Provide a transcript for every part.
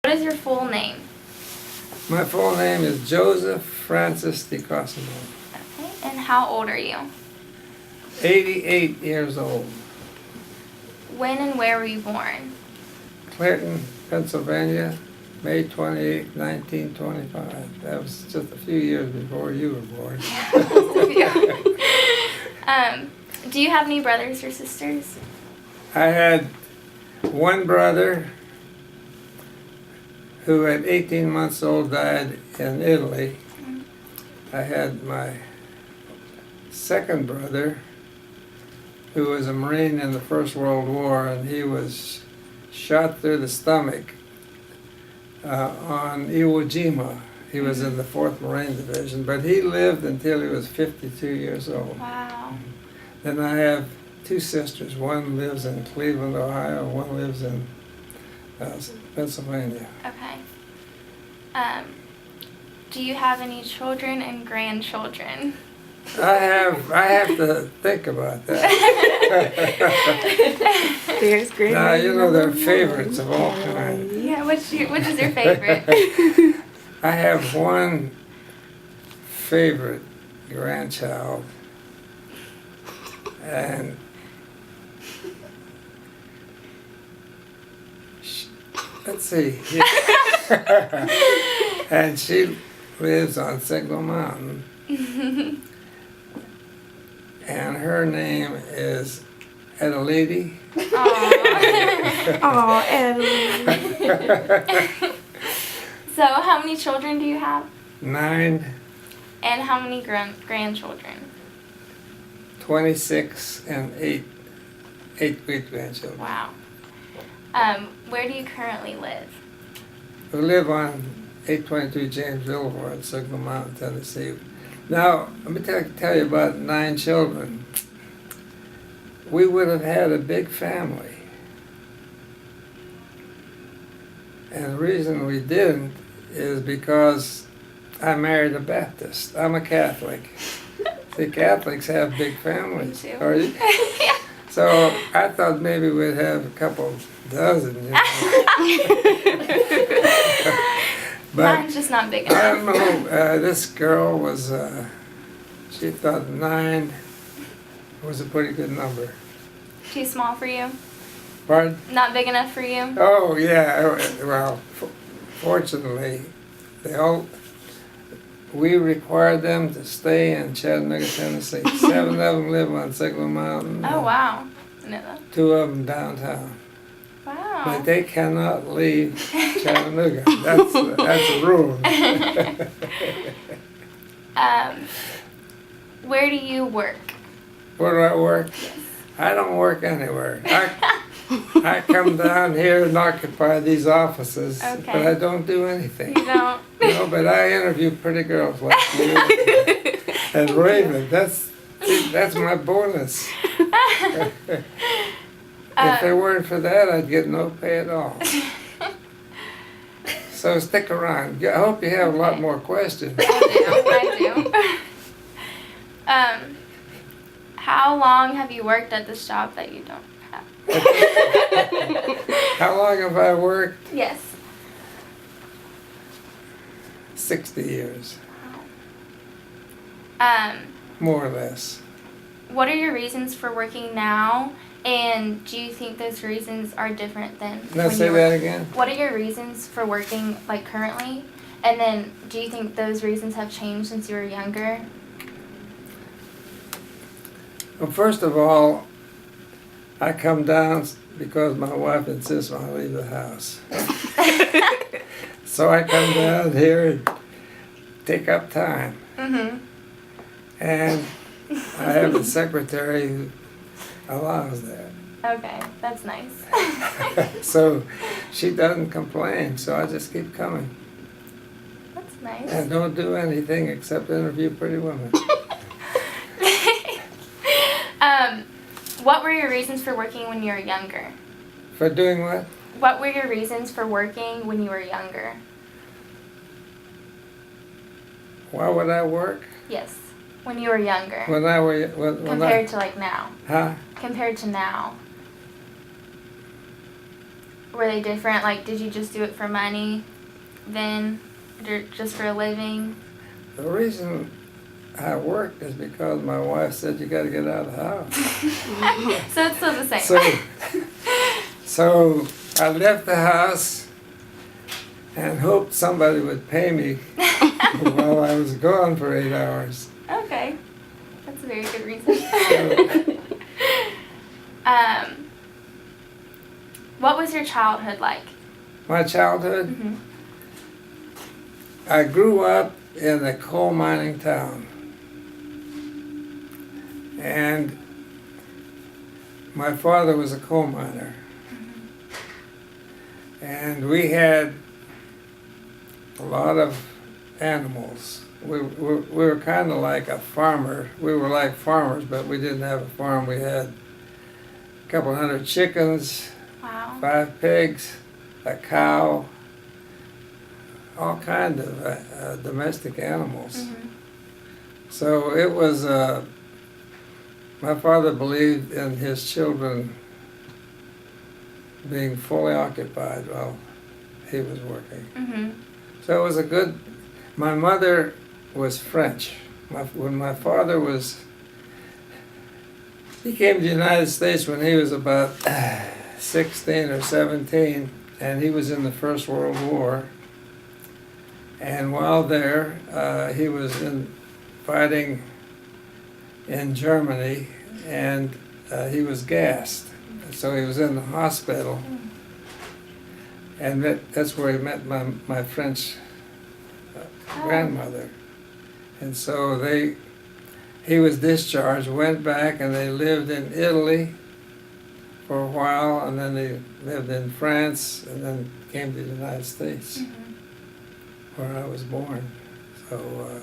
What is your full name? My full name is Joseph Francis DeCosimo. Okay, and how old are you? 88 years old. When and where were you born? Clinton, Pennsylvania, May 28, 1925. That was just a few years before you were born. Do you have any brothers or sisters? I had one brother who at 18 months old died in Italy. I had my second brother who was a Marine in the First World War, and he was shot through the stomach on Iwo Jima. He was in the 4th Marine Division, but he lived until he was 52 years old. Wow. Then I have two sisters. One lives in Cleveland, Ohio, and one lives in Pennsylvania. Okay. Do you have any children and grandchildren? I have to think about that. There's great. Now, you know they're favorites of all kinds. Yeah, which is your favorite? I have one favorite grandchild, and let's see. And she lives on Signal Mountain. And her name is Adelede. Oh, Emily. So, how many children do you have? 9, And how many grandchildren? 26, and 8 great-grandchildren. Wow. Where do you currently live? We live on 822 James Boulevard, Signal Mountain, Tennessee. Now, let me tell you about 9 children. We would have had a big family. And the reason we didn't is because I married a Baptist. I'm a Catholic. See, Catholics have big families. Me too. Are you? Yeah. So I thought maybe we'd have a couple dozen. You know? But Mine's just not big I enough. don't know, this girl was, she thought 9 was a pretty good number. Too small for you? Pardon? Not big enough for you? Oh, yeah, well, fortunately, we required them to stay in Chattanooga, Tennessee. 7 of them live on Signal Mountain. Oh, wow. I know that. 2 of them downtown. Wow. But they cannot leave Chattanooga. That's a rule. Where do you work? Where do I work? Yes. I don't work anywhere. I come down here and occupy these offices, Okay. but I don't do anything. You don't? No, but I interview pretty girls like you and Raven. That's my bonus. If it weren't for that, I'd get no pay at all. So stick around. I hope you have a lot more questions. I do. How long have you worked at this job that you don't have? How long have I worked? Yes. 60 years, Um, more or less. what are your reasons for working now? And do you think those reasons are different than Now when say you were- that again. What are your reasons for working like currently? And then do you think those reasons have changed since you were younger? Well, first of all, I come down because my wife insists I leave the house. So I come down here and take up time. Mm-hmm. And I have a secretary who allows that. Okay, that's nice. So she doesn't complain, so I just keep coming. That's nice. And don't do anything except interview pretty women. What were your reasons for working when you were younger? For doing what? What were your reasons for working when you were younger? Why would I work? Yes, when you were younger. When I were when Compared to like now. Huh? Compared to now. were they different? Like, did you just do it for money then, or just for a living? The reason I worked is because my wife said you got to get out of the house. So it's still the same. So I left the house and hoped somebody would pay me while I was gone for 8 hours. Okay, that's a very good reason. What was your childhood like? My childhood, Mm-hmm. I grew up in a coal mining town. And my father was a coal miner. And we had a lot of animals. We were kind of like a farmer. We were like farmers, but we didn't have a farm. We had a couple hundred chickens, Wow. 5 pigs, a cow, all kinds of domestic animals. Mm-hmm. So it was, my father believed in his children being fully occupied while he was working. Mm-hmm. So it was a good, my mother was French. When my father he came to the United States when he was about 16 or 17, and he was in the First World War. And while there, he was fighting in Germany, and he was gassed. So he was in the hospital, and that's where he met my French grandmother. And so he was discharged, went back, and they lived in Italy for a while, and then they lived in France, and then came to the United States, Mm-hmm. where I was born. So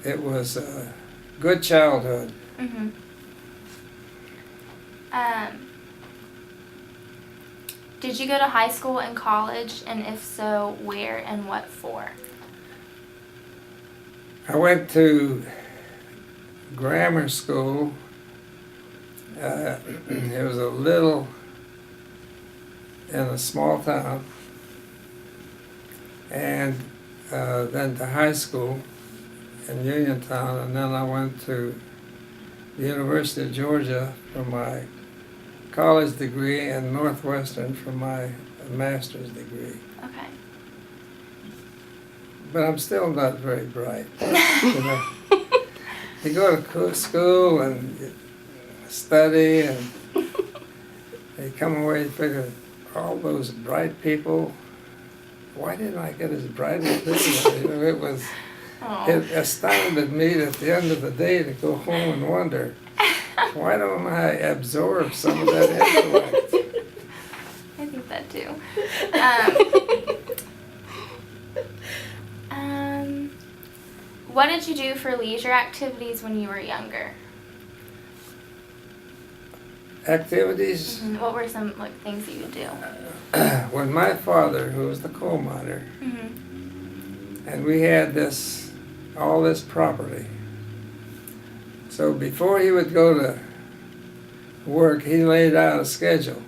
it was a good childhood. Mm-hmm. Did you go to high school and college, and if so, where and what for? I went to grammar school. It was in a small town, and then to high school in Uniontown, and then I went to the University of Georgia for my college degree and Northwestern for my master's degree. Okay. But I'm still not very bright. You know, you go to school and you study, and you come away and figure, all those bright people, why didn't I get as bright as this? You know, it astounded me at the end of the day to go home and wonder, why don't I absorb some of that intellect? I think that too. What did you do for leisure activities when you were younger? Activities? Mm-hmm. What were some things that you would do? When my father, who was the coal miner, Mm-hmm. and we had all this property. So before he would go to work, he laid out a schedule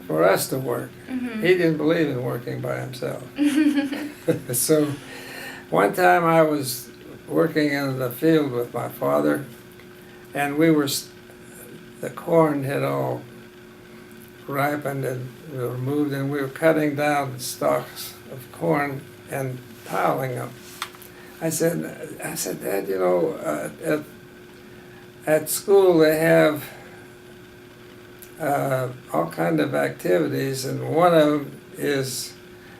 for us to work. Mm-hmm. He didn't believe in working by himself. So one time I was working in the field with my father, and the corn had all ripened and we were moved, and we were cutting down the stalks of corn and piling them. I said, Dad, you know, at school they have all kind of activities, and one of them is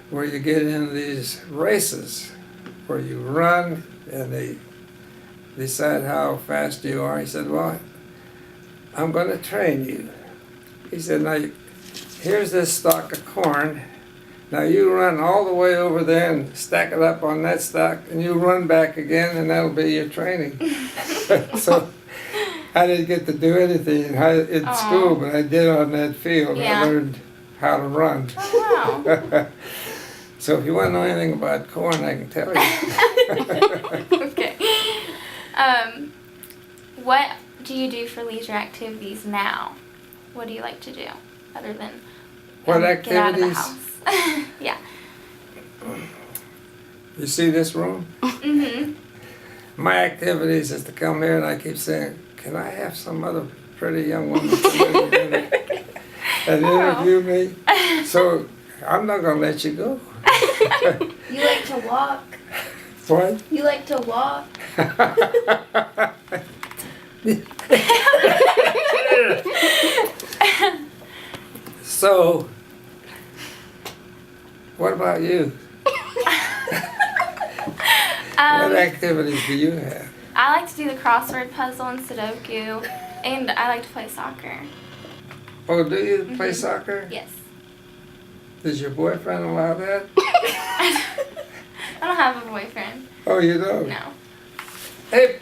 where you get into these races where you run and they decide how fast you are. He said, well, I'm going to train you. He said, now here's this stalk of corn. Now you run all the way over there and stack it up on that stalk, and you run back again, and that'll be your training. So I didn't get to do anything in school, but I did on that field. Yeah. I learned how to run. Oh, wow. So if you want to know anything about corn, I can tell you. Okay. What do you do for leisure activities now? What do you like to do? other than What get out of the activities? house. Yeah. You see this room? Mhm. My activities is to come here and I keep saying, can I have some other pretty young woman come in here and interview me? So I'm not going to let you go. You like to walk. What? You like to walk. So, what about you? What activities do you have? I like to do the crossword puzzle and Sudoku, and I like to play soccer. Oh, do you play soccer? Yes. Does your boyfriend allow that? I don't have a boyfriend. Oh, you don't? No. Hey.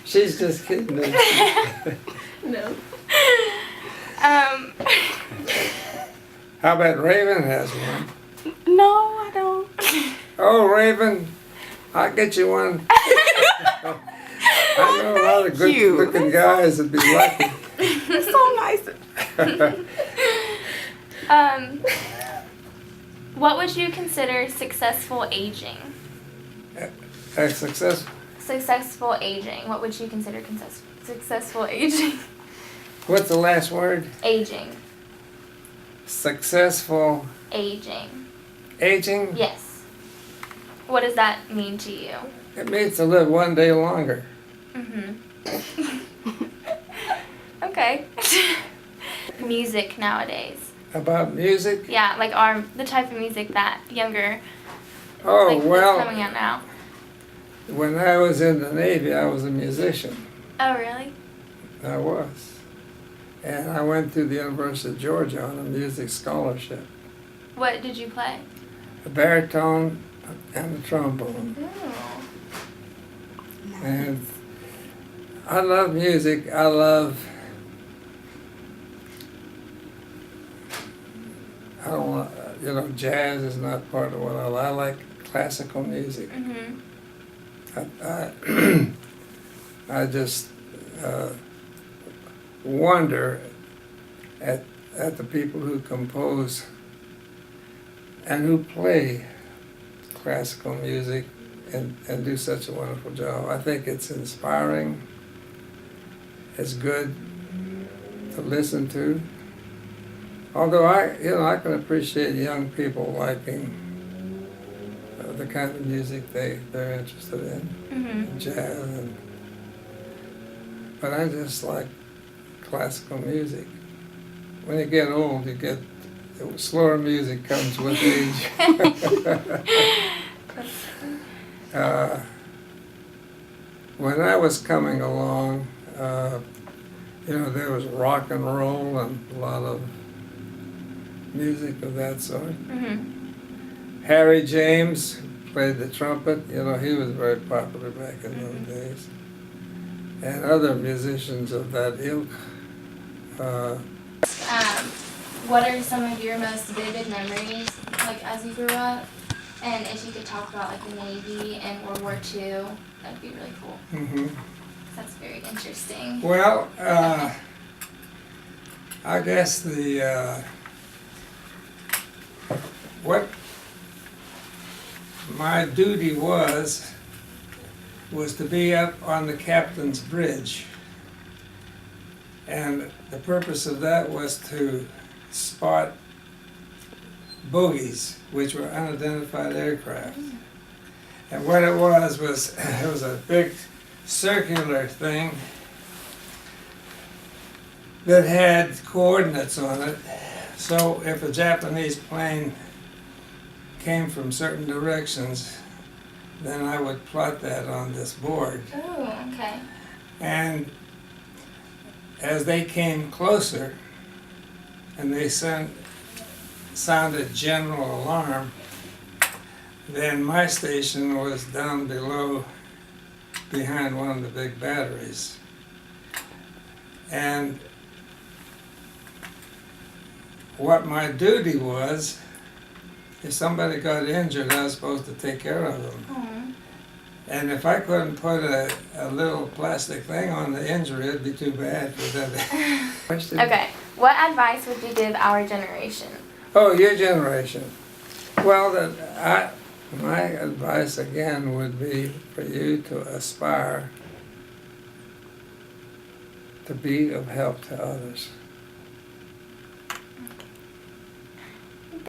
She's just kidding me. No. How about Raven has one? No, I don't. Oh, Raven, I'll get you one. I know a lot of Thank you. good-looking guys would be lucky. You're so nice. What would you consider successful aging? A success. Successful aging. What would you consider successful aging? What's the last word? Aging. Successful Aging. aging? Yes. What does that mean to you? It means to live one day longer. Mhm. Okay. Music nowadays. About music? Yeah, like the type of music that younger Oh, like that's well, coming out now. when I was in the Navy, I was a musician. Oh, really? I was. And I went to the University of Georgia on a music scholarship. What did you play? A baritone and a trombone. Ooh. And I love music. I don't want, jazz is not part of what I like. I like classical music. Mhm. I just wonder at the people who compose and who play classical music and do such a wonderful job. I think it's inspiring. It's good to listen to. Although I can appreciate young people liking the kind of music they're interested in, Mhm. jazz, but I just like classical music. When you get old, slower music comes with age. When I was coming along, there was rock and roll and a lot of music of that sort. Mhm. Harry James played the trumpet. He was very popular back in those days. And other musicians of that ilk. What are some of your most vivid memories, like as you grew up? And if you could talk about like the Navy and World War II, that'd be really cool. Mm-hmm. That's very interesting. Well, I guess what my duty was to be up on the captain's bridge. And the purpose of that was to spot bogies, which were unidentified aircraft. And what it was it was a big circular thing that had coordinates on it. So if a Japanese plane came from certain directions, then I would plot that on this board. Oh, okay. And as they came closer and they sounded general alarm, then my station was down below behind one of the big batteries. And what my duty was, if somebody got injured, I was supposed to take care of them. And if I couldn't put a little plastic thing on the injury, it'd be too bad for that. Question? Okay. What advice would you give our generation? Oh, your generation. Well, my advice again would be for you to aspire to be of help to others.